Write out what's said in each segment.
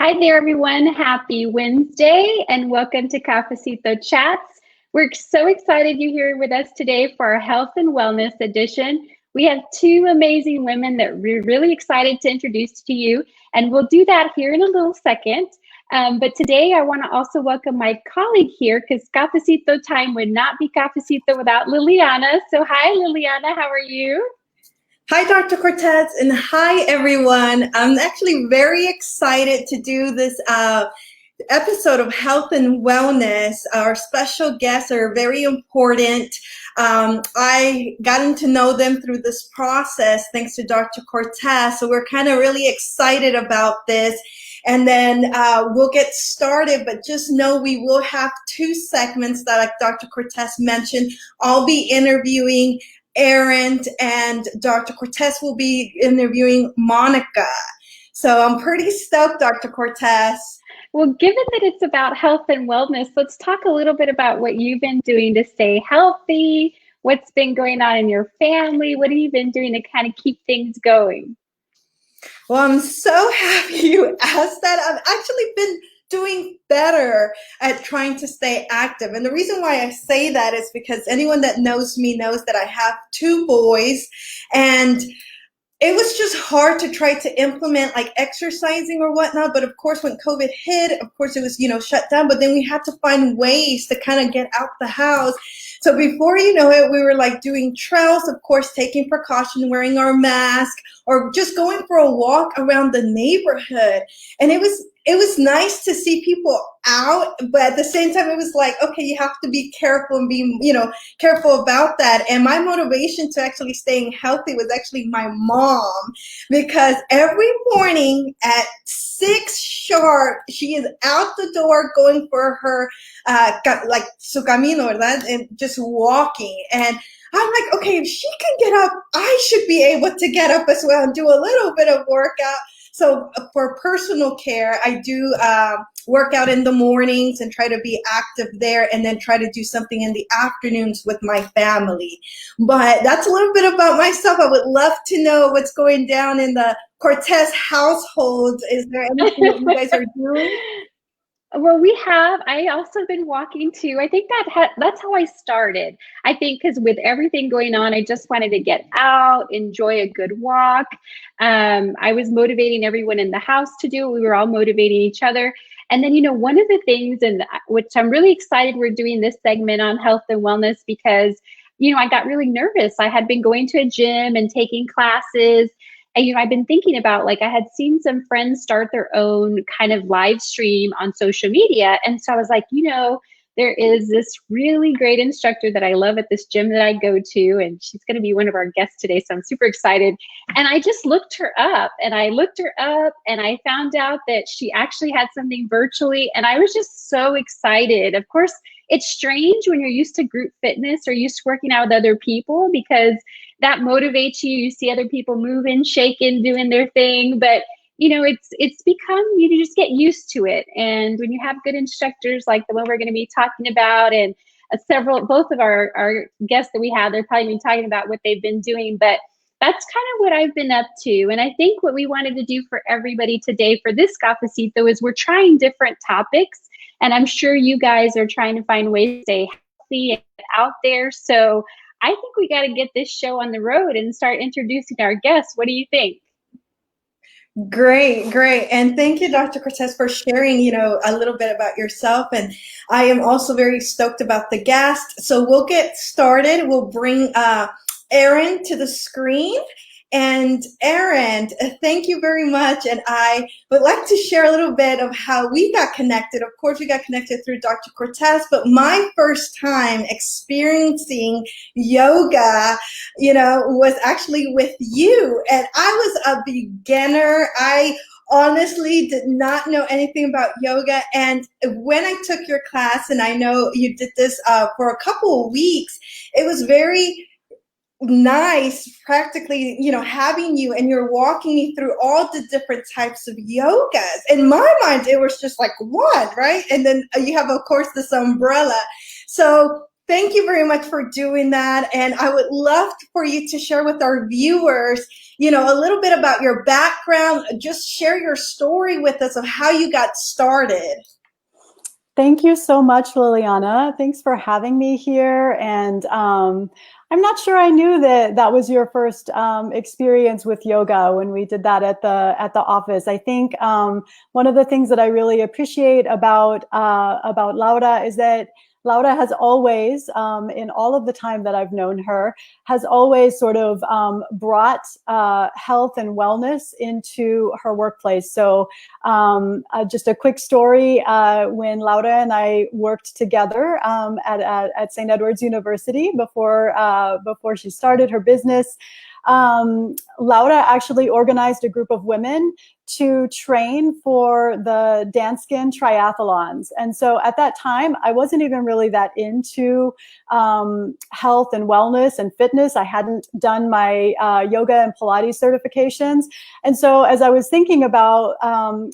Hi there, everyone. Happy Wednesday and welcome to Cafecito Chats. We're so excited you're here with us today for our health and wellness edition. We have two amazing women that we're really excited to introduce to you, and we'll do that here in a little second. But today I want to also welcome my colleague here because Cafecito time would not be Cafecito without Liliana. So hi, Liliana, how are you? Hi, Dr. Cortez, and hi, everyone. I'm actually very excited to do this episode of Health and Wellness. Our special guests are very important. I gotten to know them through this process thanks to Dr. Cortez, so we're kind of really excited about this. And then we'll get started, but just know we will have two segments that, like Dr. Cortez mentioned, I'll be interviewing Erin, and Dr. Cortez will be interviewing Monica. So I'm pretty stoked, Dr. Cortez. Well, given that it's about health and wellness, let's talk a little bit about what you've been doing to stay healthy. What's been going on in your family? What have you been doing to kind of keep things going? Well, I'm so happy you asked that. I've actually been doing better at trying to stay active. And the reason why I say that is because anyone that knows me knows that I have two boys, and it was just hard to try to implement like exercising or whatnot. But of course, when COVID hit, of course it was, shut down, but then we had to find ways to kind of get out the house. So before you know it, we were like doing trails, of course, taking precaution, wearing our mask, or just going for a walk around the neighborhood. And it was nice to see people out, but at the same time, it was like, okay, you have to be careful and be, careful about that. And my motivation to actually staying healthy was actually my mom, because every morning at 6 sharp, she is out the door going for her, like su camino, ¿verdad? And just walking. And I'm like, okay, if she can get up, I should be able to get up as well and do a little bit of workout. So for personal care, I do work out in the mornings and try to be active there, and then try to do something in the afternoons with my family. But that's a little bit about myself. I would love to know what's going down in the Cortez household. Is there anything that you guys are doing? Well, I also been walking too. I think that's how I started. I think because with everything going on, I just wanted to get out, enjoy a good walk. I was motivating everyone in the house to do it. We were all motivating each other. And then, one of the things, and which I'm really excited we're doing this segment on health and wellness because, I got really nervous. I had been going to a gym and taking classes. And, I've been thinking about, like, I had seen some friends start their own kind of live stream on social media. And so I was like, there is this really great instructor that I love at this gym that I go to, and she's going to be one of our guests today. So I'm super excited. And I just looked her up and I found out that she actually had something virtually. And I was just so excited. Of course, it's strange when you're used to group fitness or used to working out with other people, because that motivates you. You see other people moving, shaking, doing their thing. But, it's become, you just get used to it. And when you have good instructors like the one we're going to be talking about, and both of our guests that we have, they're probably been talking about what they've been doing. But that's kind of what I've been up to. And I think what we wanted to do for everybody today for this cafecito is we're trying different topics. And I'm sure you guys are trying to find ways to stay healthy and out there. So I think we got to get this show on the road and start introducing our guests. What do you think? Great. And thank you, Dr. Cortez, for sharing, a little bit about yourself. And I am also very stoked about the guest. So we'll get started. We'll bring Erin to the screen. And Erin, thank you very much. And I would like to share a little bit of how we got connected. Of course, we got connected through Dr. Cortez, but my first time experiencing yoga, was actually with you. And I was a beginner. I honestly did not know anything about yoga. And when I took your class, and I know you did this for a couple of weeks, it was very nice practically, having you, and you're walking me through all the different types of yogas. In my mind, it was just like one, right? And then you have, of course, this umbrella. So Thank you very much for doing that. And I would love for you to share with our viewers, a little bit about your background. Just share your story with us of how you got started. Thank you so much, Liliana. Thanks for having me here. And I'm not sure I knew that was your first experience with yoga when we did that at the office. I think one of the things that I really appreciate about Laura is that Laura has always, in all of the time that I've known her, has always sort of brought health and wellness into her workplace. So just a quick story, when Laura and I worked together at St. Edward's University before she started her business, Laura actually organized a group of women to train for the Danskin triathlons. And so at that time, I wasn't even really that into health and wellness and fitness. I hadn't done my yoga and Pilates certifications. And so as I was thinking about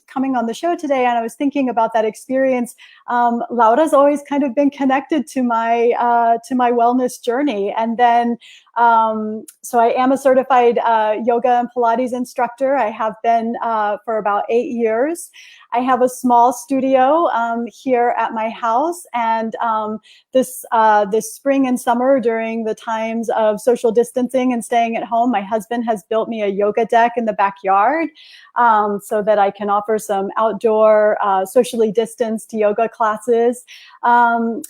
coming on the show today, and I was thinking about that experience, Laura's always kind of been connected to my wellness journey. And then so I am a certified yoga and Pilates instructor. I have been for about 8 years. I have a small studio here at my house, and this spring and summer, during the times of social distancing and staying at home, my husband has built me a yoga deck in the backyard so that I can offer some outdoor socially distanced yoga classes.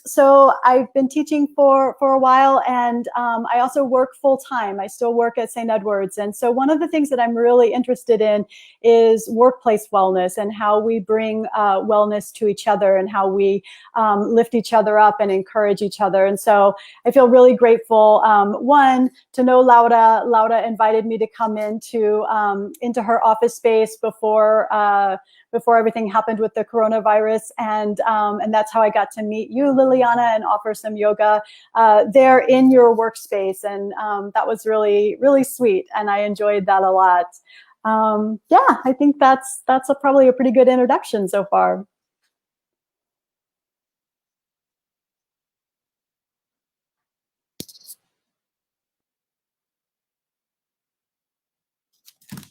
So I've been teaching for a while, and I also work full time. I still work at St. Edward's, and so one of the things that I'm really interested in is workplace wellness and how we bring wellness to each other and how we lift each other up and encourage each other. And so I feel really grateful, one, to know Laura. Laura invited me to come into her office space before everything happened with the coronavirus, and that's how I got to meet you, Liliana, and offer some yoga there in your workspace, and that was really, really sweet, and I enjoyed that a lot. Yeah, I think that's probably a pretty good introduction so far.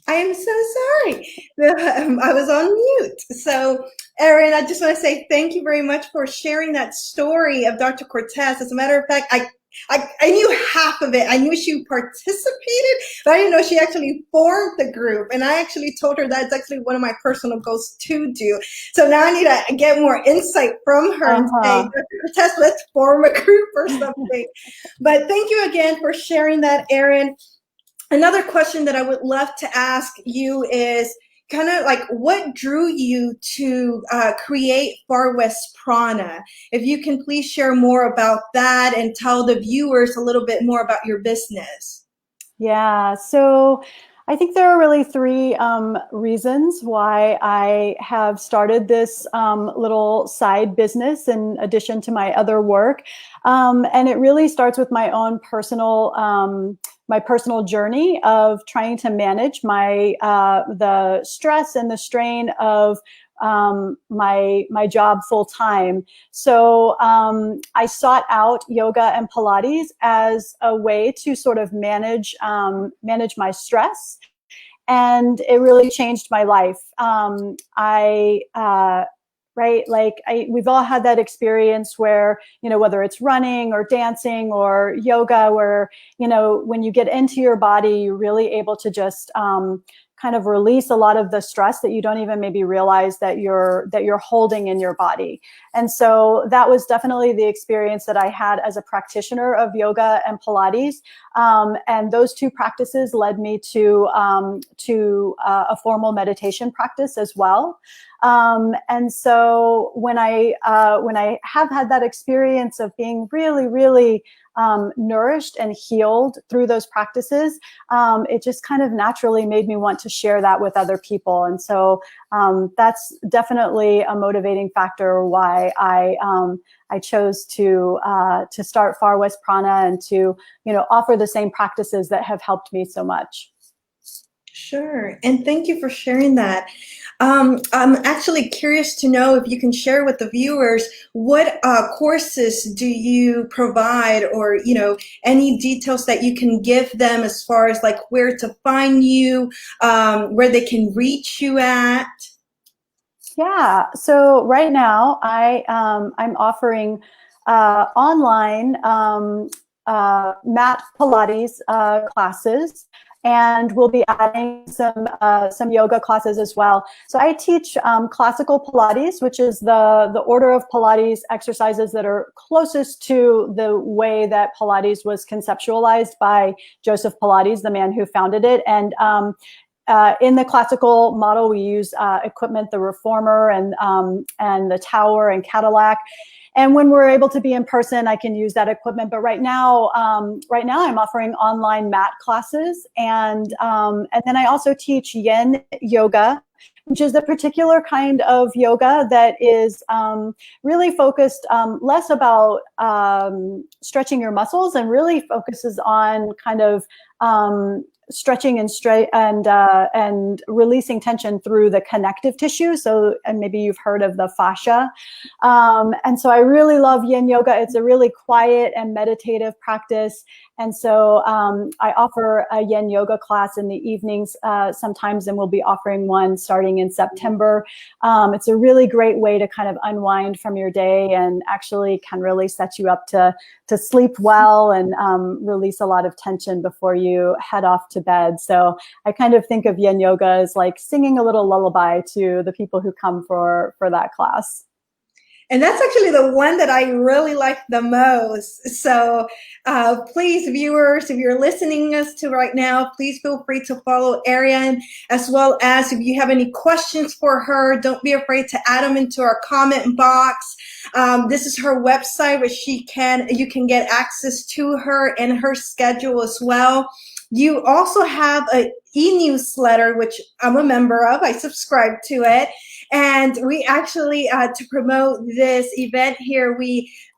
I am so sorry. I was on mute. So, Erin, I just want to say thank you very much for sharing that story of Dr. Cortez. As a matter of fact, I knew half of it. I knew she participated, but I didn't know she actually formed the group. And I actually told her that's actually one of my personal goals to do. So now I need to get more insight from her and say, Dr. Cortez, let's form a group or something. But thank you again for sharing that, Erin. Another question that I would love to ask you is kind of like what drew you to create Far West Prana? If you can please share more about that and tell the viewers a little bit more about your business. Yeah, so I think there are really three reasons why I have started this little side business in addition to my other work. And it really starts with my own personal journey of trying to manage the stress and the strain of my job full time. So I sought out yoga and Pilates as a way to sort of manage my stress, and it really changed my life. We've all had that experience where, whether it's running or dancing or yoga, where, when you get into your body, you're really able to just kind of release a lot of the stress that you don't even maybe realize that you're holding in your body. And so that was definitely the experience that I had as a practitioner of yoga and Pilates. And those two practices led me to a formal meditation practice as well. And so when I have had that experience of being really, really nourished and healed through those practices, it just kind of naturally made me want to share that with other people. And so that's definitely a motivating factor why I chose to start Far West Prana and to offer the same practices that have helped me so much. Sure. And thank you for sharing that. I'm actually curious to know if you can share with the viewers what courses do you provide, or any details that you can give them as far as like where to find you, where they can reach you at. Yeah. So right now I'm offering online mat Pilates classes, and we'll be adding some yoga classes as well. So I teach classical Pilates, which is the order of Pilates exercises that are closest to the way that Pilates was conceptualized by Joseph Pilates, the man who founded it. And in the classical model, we use equipment, the Reformer and the Tower and Cadillac. And when we're able to be in person, I can use that equipment. But right now I'm offering online mat classes, and then I also teach Yin Yoga, which is the particular kind of yoga that is really focused less about stretching your muscles, and really focuses on kind of stretching and releasing tension through the connective tissue. So, and maybe you've heard of the fascia. And so I really love Yin Yoga. It's a really quiet and meditative practice. And so I offer a Yin Yoga class in the evenings sometimes, and we'll be offering one starting in September. It's a really great way to kind of unwind from your day, and actually can really set you up to sleep well and release a lot of tension before you head off to bed. So I kind of think of Yin Yoga as like singing a little lullaby to the people who come for that class. And that's actually the one that I really like the most. So please, viewers, if you're listening us to right now, please feel free to follow Erin, as well as if you have any questions for her, don't be afraid to add them into our comment box. This is her website, where you can get access to her and her schedule as well. You also have an e-newsletter, which I'm a member of. I subscribe to it. And we actually, to promote this event here,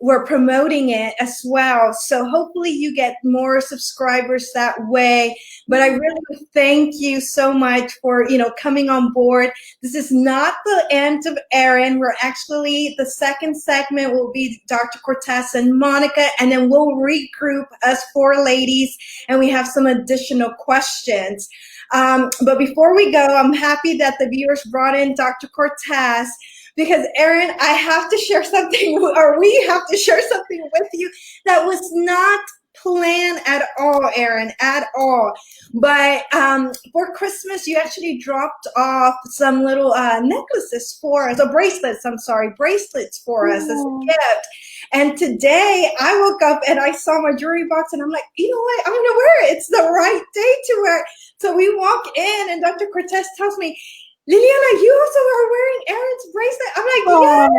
we're promoting it as well. So hopefully you get more subscribers that way. But I really thank you so much for, coming on board. This is not the end of Erin. We're actually, the second segment will be Dr. Cortez and Monica, and then we'll regroup us four ladies, and we have some additional questions. But before we go, I'm happy that the viewers brought in Dr. Cortez, because Erin, I have to share something, or we have to share something with you that was not planned at all, Erin, at all. But for Christmas, you actually dropped off some little necklaces for us, or bracelets, bracelets for us as a gift. And today I woke up and I saw my jewelry box, and I'm like, you know what? I'm going to wear it. It's the right day to wear it. So we walk in, and Dr. Cortez tells me, Liliana, you also are wearing Erin's bracelet. I'm like, yes,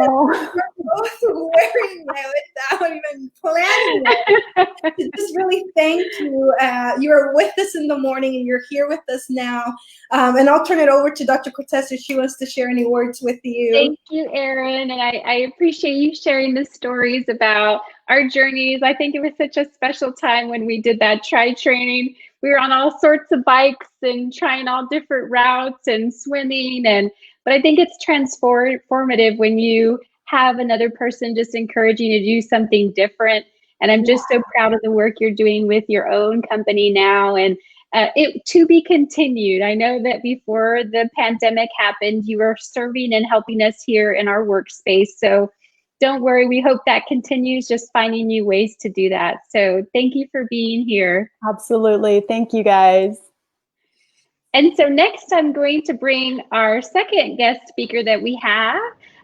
we're both wearing it without even planning it. Just really thank you. You are with us in the morning, and you're here with us now. And I'll turn it over to Dr. Cortez if she wants to share any words with you. Thank you, Erin. And I appreciate you sharing the stories about our journeys. I think it was such a special time when we did that tri training. We were on all sorts of bikes and trying all different routes and swimming. But I think it's transformative when you have another person just encouraging you to do something different. And I'm just so proud of the work you're doing with your own company now, and it to be continued. I know that before the pandemic happened, you were serving and helping us here in our workspace. So don't worry, we hope that continues, just finding new ways to do that. So thank you for being here. Absolutely. Thank you, guys. And so next I'm going to bring our second guest speaker that we have,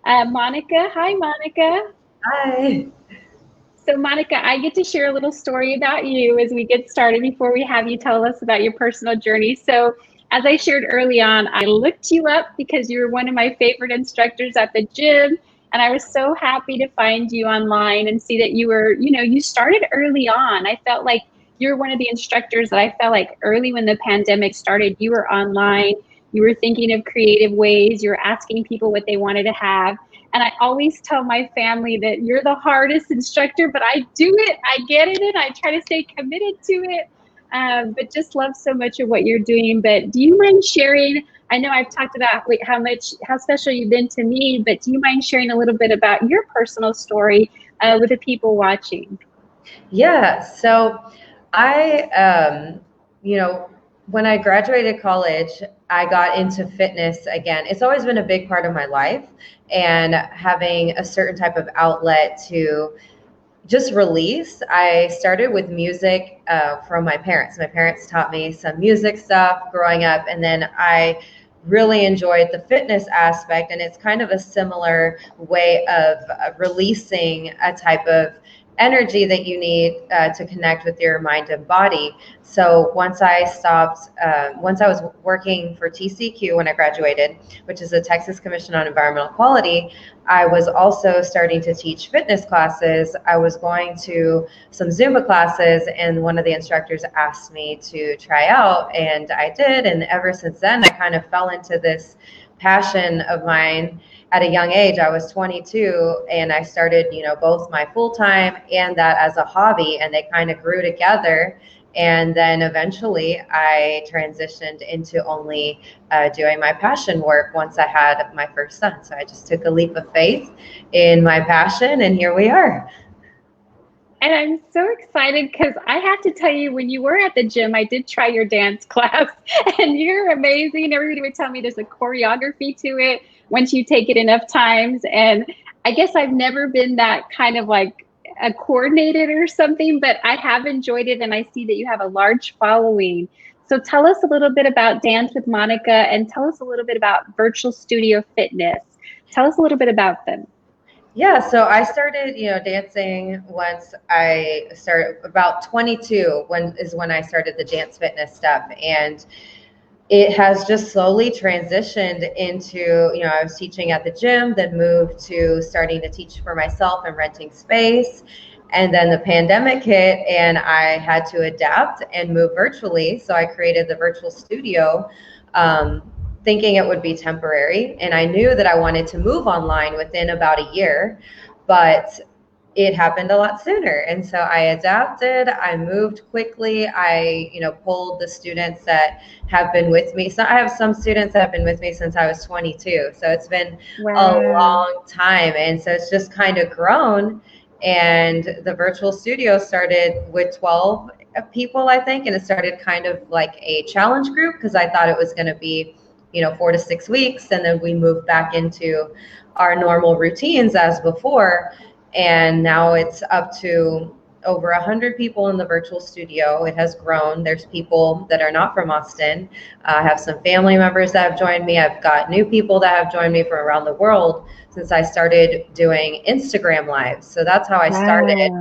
Monica. Hi, Monica. Hi. So Monica, I get to share a little story about you as we get started before we have you tell us about your personal journey. So as I shared early on, I looked you up because you were one of my favorite instructors at the gym. And I was so happy to find you online and see that you were, you started early on. I felt like you were one of the instructors that I felt like early when the pandemic started, you were online, you were thinking of creative ways, you were asking people what they wanted to have. And I always tell my family that you're the hardest instructor, but I do it, I get it, and I try to stay committed to it. But just love so much of what you're doing. But do you mind sharing I know I've talked about how special you've been to me, but do you mind sharing a little bit about your personal story with the people watching? Yeah, so I, when I graduated college, I got into fitness again. It's always been a big part of my life, and having a certain type of outlet to just release. I started with music from my parents. My parents taught me some music stuff growing up, and then I really enjoyed the fitness aspect, and it's kind of a similar way of releasing a type of energy that you need to connect with your mind and body. So once I stopped, once I was working for TCQ when I graduated, which is the Texas Commission on Environmental Quality, I was also starting to teach fitness classes. I was going to some Zumba classes, and one of the instructors asked me to try out, and I did. And ever since then, I kind of fell into this passion of mine. At a young age, I was 22, and I started, both my full-time and that as a hobby, and they kind of grew together. And then eventually I transitioned into only doing my passion work once I had my first son. So I just took a leap of faith in my passion, and here we are. And I'm so excited because I have to tell you, when you were at the gym, I did try your dance class, and you're amazing. Everybody would tell me there's a choreography to it once you take it enough times. And I guess I've never been that kind of like a coordinated or something, but I have enjoyed it, and I see that you have a large following. So tell us a little bit about Dance with Monica, and tell us a little bit about Virtual Studio Fitness. Tell us a little bit about them. Yeah, so I started, dancing once I started about 22 when I started the dance fitness stuff. And it has just slowly transitioned into, I was teaching at the gym, then moved to starting to teach for myself and renting space. And then the pandemic hit, and I had to adapt and move virtually. So I created the virtual studio, thinking it would be temporary. And I knew that I wanted to move online within about a year, but it happened a lot sooner. And so I adapted, I moved quickly. I, pulled the students that have been with me. So I have some students that have been with me since I was 22. So it's been a long time. And so it's just kind of grown. And the virtual studio started with 12 people, I think. And it started kind of like a challenge group because I thought it was going to be 4 to 6 weeks. And then we moved back into our normal routines as before. And now it's up to over 100 people in the virtual studio. It has grown. There's people that are not from Austin. I have some family members that have joined me. I've got new people that have joined me from around the world since I started doing Instagram lives. So that's how I started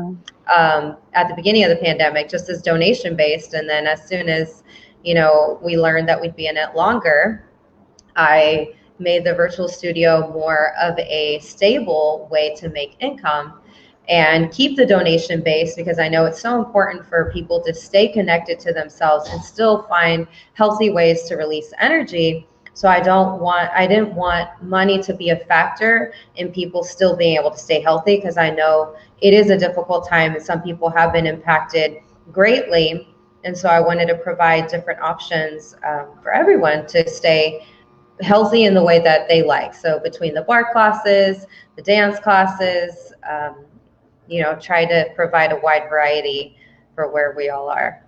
at the beginning of the pandemic, just as donation based. And then as soon as, we learned that we'd be in it longer, I made the virtual studio more of a stable way to make income and keep the donation base, because I know it's so important for people to stay connected to themselves and still find healthy ways to release energy. So I didn't want money to be a factor in people still being able to stay healthy, because I know it is a difficult time and some people have been impacted greatly. And so I wanted to provide different options for everyone to stay healthy in the way that they like. So between the bar classes, the dance classes, try to provide a wide variety for where we all are.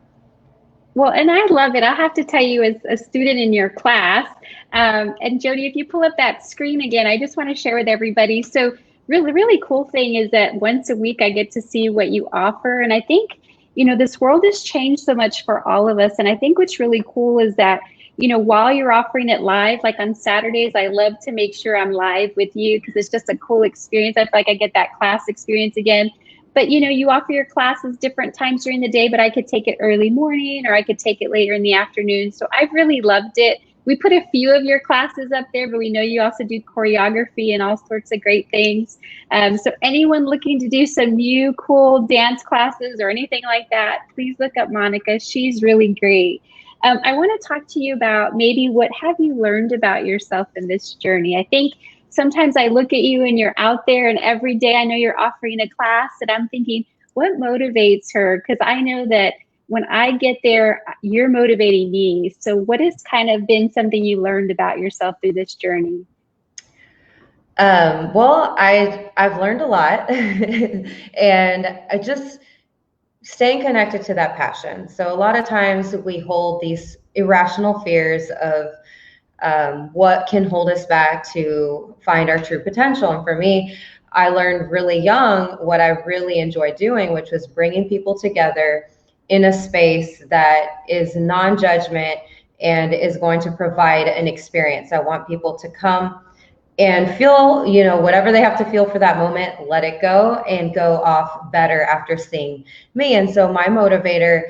Well, and I love it. I have to tell you, as a student in your class, and Jody, if you pull up that screen again, I just want to share with everybody. So really, really cool thing is that once a week I get to see what you offer. And I think, this world has changed so much for all of us. And I think what's really cool is that, while you're offering it live, like on Saturdays, I love to make sure I'm live with you because it's just a cool experience. I feel like I get that class experience again. But, you offer your classes different times during the day, but I could take it early morning or I could take it later in the afternoon. So I've really loved it. We put a few of your classes up there, but we know you also do choreography and all sorts of great things. So anyone looking to do some new cool dance classes or anything like that, please look up Monica. She's really great. I want to talk to you about maybe what have you learned about yourself in this journey? I think sometimes I look at you and you're out there, and every day I know you're offering a class, and I'm thinking, what motivates her? Because I know that when I get there, you're motivating me. So what has kind of been something you learned about yourself through this journey? Well, I've learned a lot, and I just staying connected to that passion. So a lot of times we hold these irrational fears of what can hold us back to find our true potential. And for me, I learned really young what I really enjoy doing, which was bringing people together in a space that is non-judgment and is going to provide an experience. I want people to come and feel, whatever they have to feel for that moment, let it go and go off better after seeing me. And so my motivator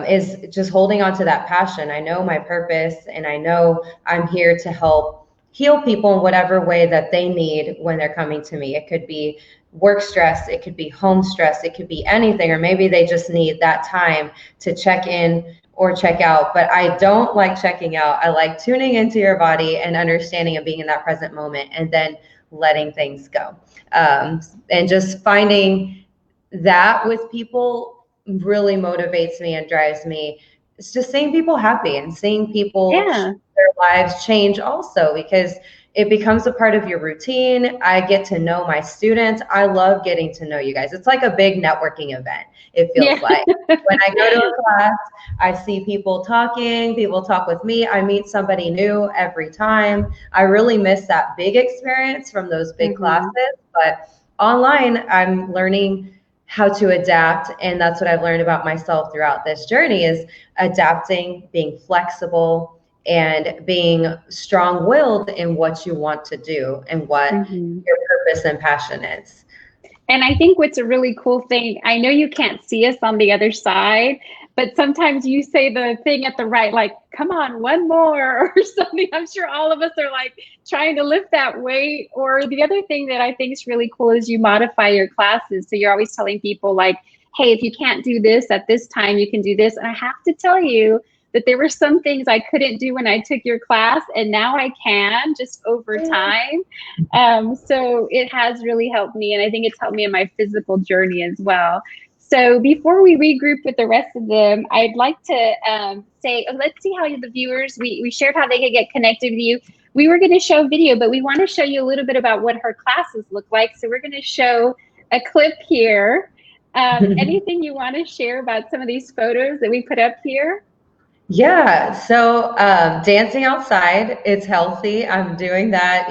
is just holding on to that passion. I know my purpose, and I know I'm here to help heal people in whatever way that they need when they're coming to me. It could be work stress, it could be home stress, it could be anything, or maybe they just need that time to check in or check out. But I don't like checking out. I like tuning into your body and understanding and being in that present moment and then letting things go. And just finding that with people really motivates me and drives me. It's just seeing people happy and seeing people, their lives change also, because it becomes a part of your routine. I get to know my students. I love getting to know you guys. It's like a big networking event, it feels like. When I go to a class, I see people talking, people talk with me. I meet somebody new every time. I really miss that big experience from those big classes, but online, I'm learning how to adapt. And that's what I've learned about myself throughout this journey, is adapting, being flexible, and being strong-willed in what you want to do and what your purpose and passion is. And I think what's a really cool thing, I know you can't see us on the other side, but sometimes you say the thing at the right, like, come on, one more or something. I'm sure all of us are like trying to lift that weight. Or the other thing that I think is really cool is you modify your classes. So you're always telling people like, hey, if you can't do this at this time, you can do this. And I have to tell you that there were some things I couldn't do when I took your class, and now I can just over time. So it has really helped me, and I think it's helped me in my physical journey as well. So before we regroup with the rest of them, I'd like to say, let's see how the viewers, we shared how they could get connected with you. We were going to show video, but we want to show you a little bit about what her classes look like. So we're going to show a clip here. Anything you want to share about some of these photos that we put up here? Yeah, so dancing outside, it's healthy. I'm doing that,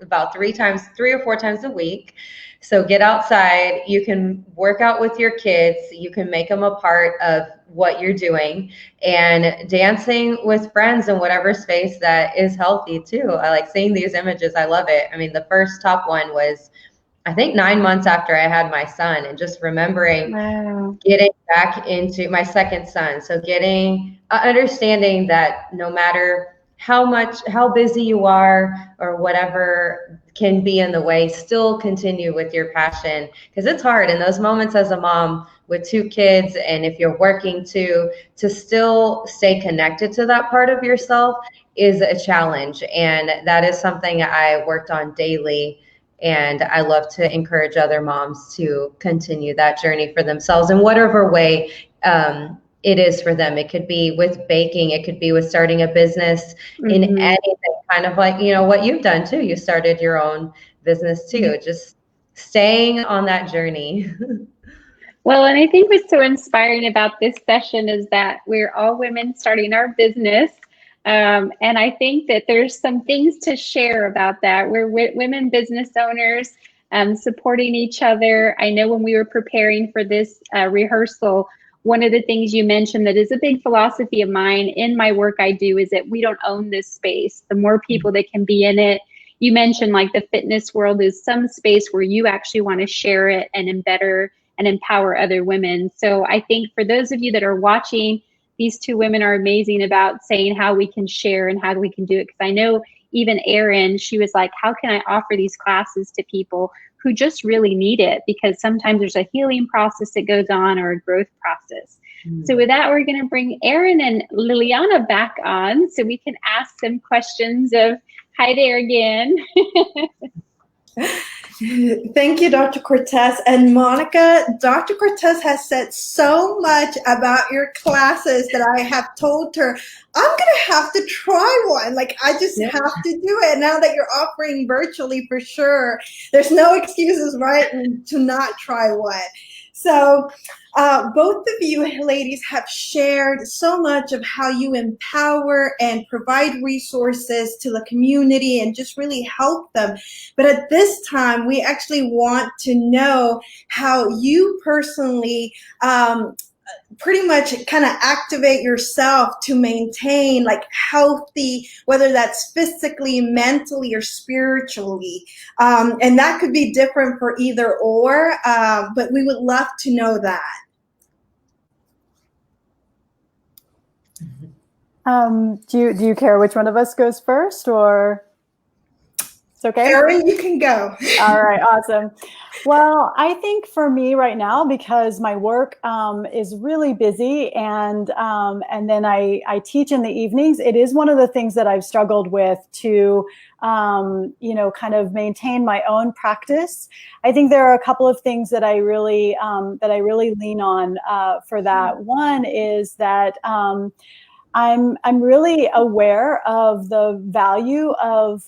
about 3 or 4 times a week. So get outside. You can work out with your kids. You can make them a part of what you're doing, and dancing with friends in whatever space that is healthy too. I like seeing these images. I love it. I mean, the first top one was, I think, 9 months after I had my son, and just remembering getting back into my second son. So getting, understanding that no matter how busy you are or whatever can be in the way, still continue with your passion, because it's hard in those moments as a mom with 2 kids. And if you're working too, to still stay connected to that part of yourself is a challenge. And that is something I worked on daily. And I love to encourage other moms to continue that journey for themselves in whatever way it is for them. It could be with baking. It could be with starting a business in anything, kind of like, what you've done too. You started your own business too, just staying on that journey. Well, and I think what's so inspiring about this session is that we're all women starting our business. And I think that there's some things to share about that. We're women business owners, supporting each other. I know when we were preparing for this rehearsal, one of the things you mentioned that is a big philosophy of mine in my work I do is that we don't own this space. The more people that can be in it. You mentioned like the fitness world is some space where you actually want to share it and embed and empower other women. So I think for those of you that are watching, these 2 women are amazing about saying how we can share and how we can do it. Because I know even Erin, she was like, how can I offer these classes to people who just really need it? Because sometimes there's a healing process that goes on or a growth process. So with that, we're going to bring Erin and Liliana back on so we can ask some questions of, hi there again. Thank you, Dr. Cortez. And Monica, Dr. Cortez has said so much about your classes that I have told her, I'm going to have to try one. Like, I just have to do it. Now that you're offering virtually, for sure, there's no excuses, right, to not try one. So both of you ladies have shared so much of how you empower and provide resources to the community and just really help them. But at this time, we actually want to know how you personally pretty much kind of activate yourself to maintain like healthy, whether that's physically, mentally, or spiritually. And that could be different for either or, but we would love to know that. Do you care which one of us goes first, or it's okay? Erin, you can go. All right, awesome. Well, I think for me right now, because my work is really busy, and then I teach in the evenings, it is one of the things that I've struggled with to kind of maintain my own practice. I think there are a couple of things that I really lean on for that. One is that I'm really aware of the value of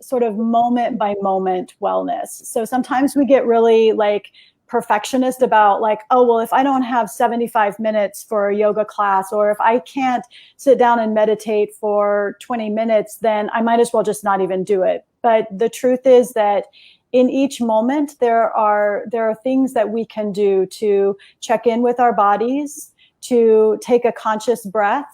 sort of moment by moment wellness. So sometimes we get really like perfectionist about like, oh, well, if I don't have 75 minutes for a yoga class, or if I can't sit down and meditate for 20 minutes, then I might as well just not even do it. But the truth is that in each moment, there are things that we can do to check in with our bodies, to take a conscious breath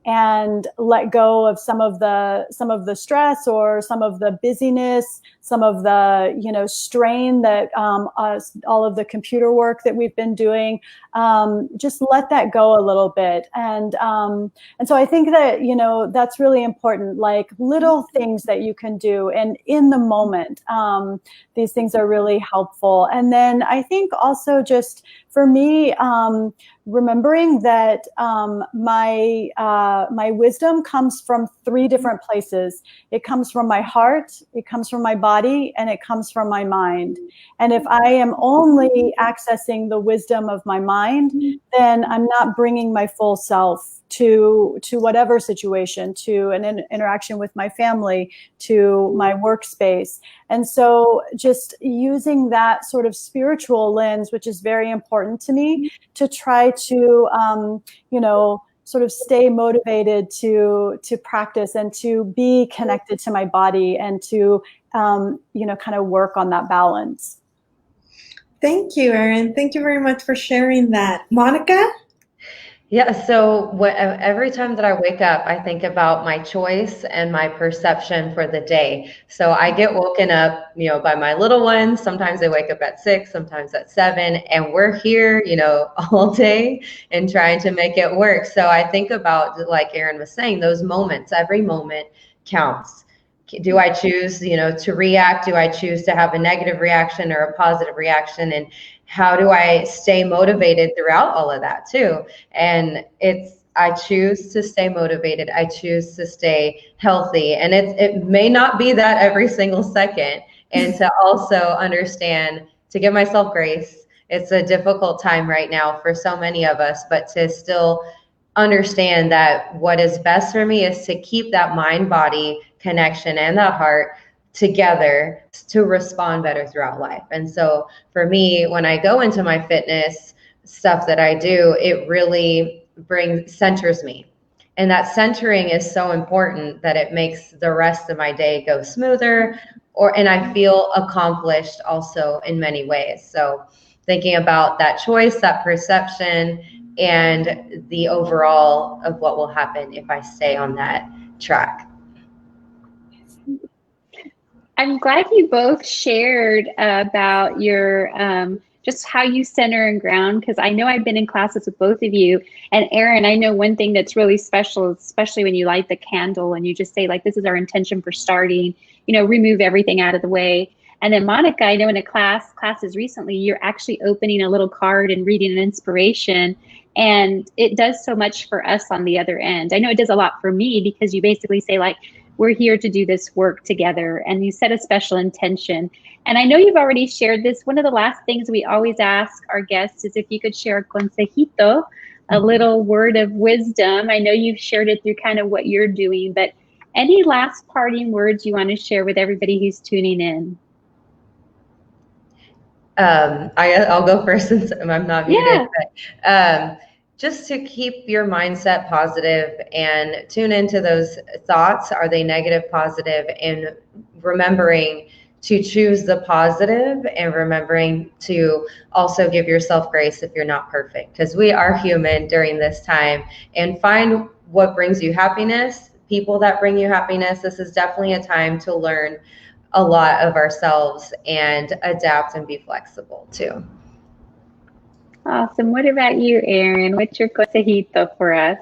and let go of some of the stress or some of the busyness, some of the strain that all of the computer work that we've been doing. Just let that go a little bit, and so I think that that's really important. Like little things that you can do, and in the moment, these things are really helpful. And then I think also just for me, remembering that my wisdom comes from 3 different places. It comes from my heart, it comes from my body, and it comes from my mind. And if I am only accessing the wisdom of my mind, then I'm not bringing my full self to whatever situation, to an interaction with my family, to my workspace. And so just using that sort of spiritual lens, which is very important to me, to try to, sort of stay motivated to practice and to be connected to my body, and to, kind of work on that balance. Thank you, Erin. Thank you very much for sharing that. Monica? Yeah, so every time that I wake up, I think about my choice and my perception for the day. So I get woken up, by my little ones. Sometimes they wake up at 6, sometimes at 7, and we're here, all day and trying to make it work. So I think about, like Erin was saying, those moments. Every moment counts. Do I choose, to react? Do I choose to have a negative reaction or a positive reaction? And how do I stay motivated throughout all of that too? And I choose to stay motivated. I choose to stay healthy. And it may not be that every single second. And to also understand, to give myself grace. It's a difficult time right now for so many of us, but to still understand that what is best for me is to keep that mind-body connection and that heart together to respond better throughout life. And so for me, when I go into my fitness stuff that I do, it really centers me. And that centering is so important that it makes the rest of my day go smoother, and I feel accomplished also in many ways. So thinking about that choice, that perception, and the overall of what will happen if I stay on that track. I'm glad you both shared about your just how you center and ground, because I know I've been in classes with both of you. And Erin, I know one thing that's really special, especially when you light the candle and you just say, like, this is our intention for starting, remove everything out of the way. And then Monica, I know in classes recently, you're actually opening a little card and reading an inspiration. And it does so much for us on the other end. I know it does a lot for me because you basically say like, we're here to do this work together, and you set a special intention. And I know you've already shared this. One of the last things we always ask our guests is if you could share a consejito, a little word of wisdom. I know you've shared it through kind of what you're doing, but any last parting words you want to share with everybody who's tuning in? I'll go first since I'm not muted. Yeah. But, just to keep your mindset positive and tune into those thoughts. Are they negative, positive? And remembering to choose the positive, and remembering to also give yourself grace if you're not perfect, because we are human during this time. And find what brings you happiness, people that bring you happiness. This is definitely a time to learn a lot of ourselves and adapt and be flexible too. Awesome. What about you, Erin? What's your consejito for us?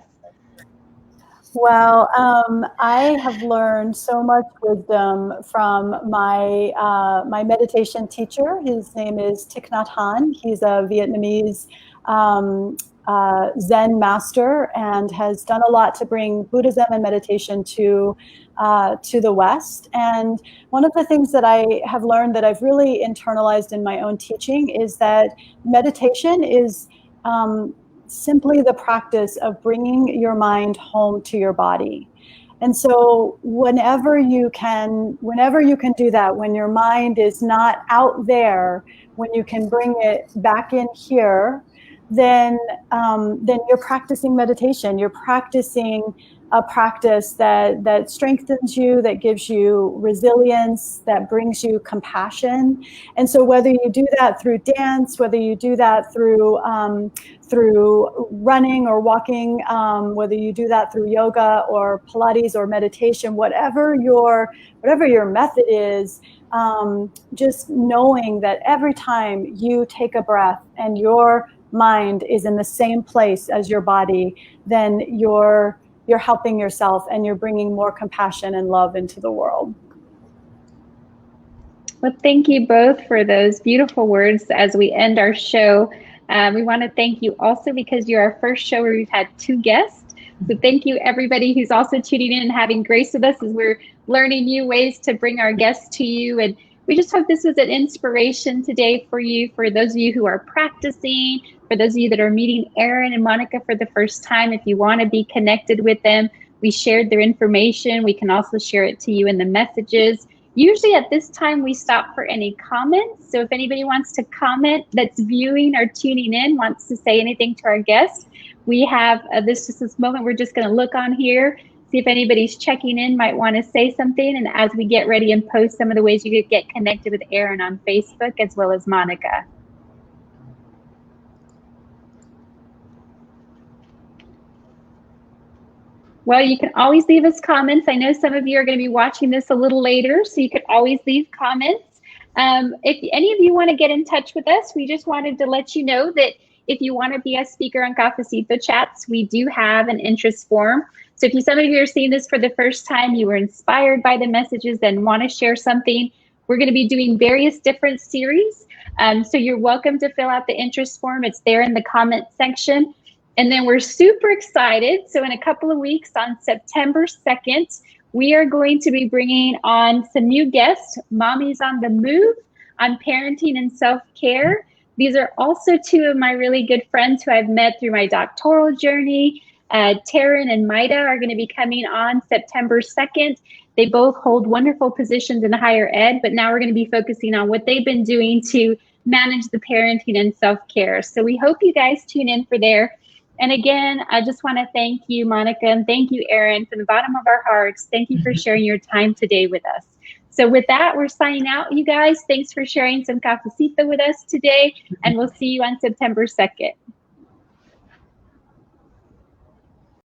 Well, I have learned so much wisdom from my my meditation teacher. His name is Thich Nhat Hanh. He's a Vietnamese Zen master and has done a lot to bring Buddhism and meditation to the West. And one of the things that I have learned that I've really internalized in my own teaching is that meditation is simply the practice of bringing your mind home to your body. And so whenever you can do that, when your mind is not out there, when you can bring it back in here, then you're practicing meditation. You're practicing a practice that strengthens you, that gives you resilience, that brings you compassion. And so whether you do that through dance, whether you do that through running or walking, whether you do that through yoga or Pilates or meditation, whatever your method is, just knowing that every time you take a breath and your mind is in the same place as your body, then you're helping yourself and you're bringing more compassion and love into the world. Well, thank you both for those beautiful words as we end our show. We want to thank you also because you're our first show where we've had 2 guests. So thank you everybody who's also tuning in and having grace with us as we're learning new ways to bring our guests to you. And we just hope this was an inspiration today for you, for those of you who are practicing, for those of you that are meeting Erin and Monica for the first time. If you want to be connected with them, we shared their information. We can also share it to you in the messages. Usually at this time, we stop for any comments. So if anybody wants to comment that's viewing or tuning in, wants to say anything to our guests, we have this moment. We're just going to look on here, see if anybody's checking in, might want to say something. And as we get ready and post some of the ways you could get connected with Erin on Facebook as well as Monica. Well, you can always leave us comments. I know some of you are going to be watching this a little later, so you can always leave comments. If any of you want to get in touch with us, we just wanted to let you know that if you want to be a speaker on Cafecito Chats, we do have an interest form. So if some of you are seeing this for the first time, you were inspired by the messages and want to share something, we're going to be doing various different series. So you're welcome to fill out the interest form. It's there in the comment section. And then we're super excited. So in a couple of weeks on September 2nd, we are going to be bringing on some new guests, Mommies on the Move, on parenting and self-care. These are also 2 of my really good friends who I've met through my doctoral journey. Taryn and Maida are going to be coming on September 2nd. They both hold wonderful positions in higher ed, but now we're going to be focusing on what they've been doing to manage the parenting and self-care. So we hope you guys tune in for there. And again, I just want to thank you, Monica, and thank you, Erin, from the bottom of our hearts. Thank you for sharing your time today with us. So with that, we're signing out, you guys. Thanks for sharing some Cafecito with us today, and we'll see you on September 2nd.